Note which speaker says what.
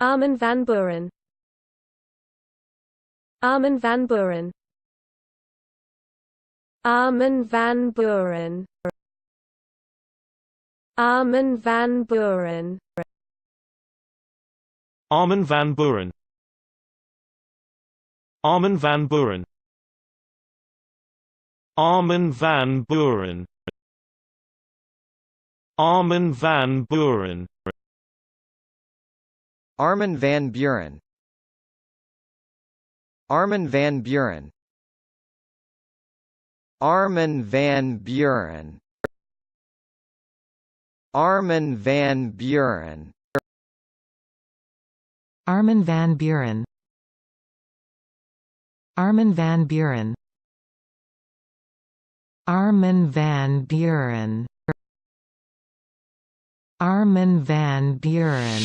Speaker 1: Armin Van Buuren. Armin Van Buuren. Armin Van Buuren. Armin Van Buuren.
Speaker 2: Armin Van Buuren. Armin Van Buuren. Armin Van Buuren. Armin Van Buuren.
Speaker 3: Armin Van Buuren. Armin Van Buuren. Armin Van Buuren. Armin Van Buuren.
Speaker 4: Armin Van Buuren. Armin Van Buuren. Armin Van Buuren. Armin Van Buuren.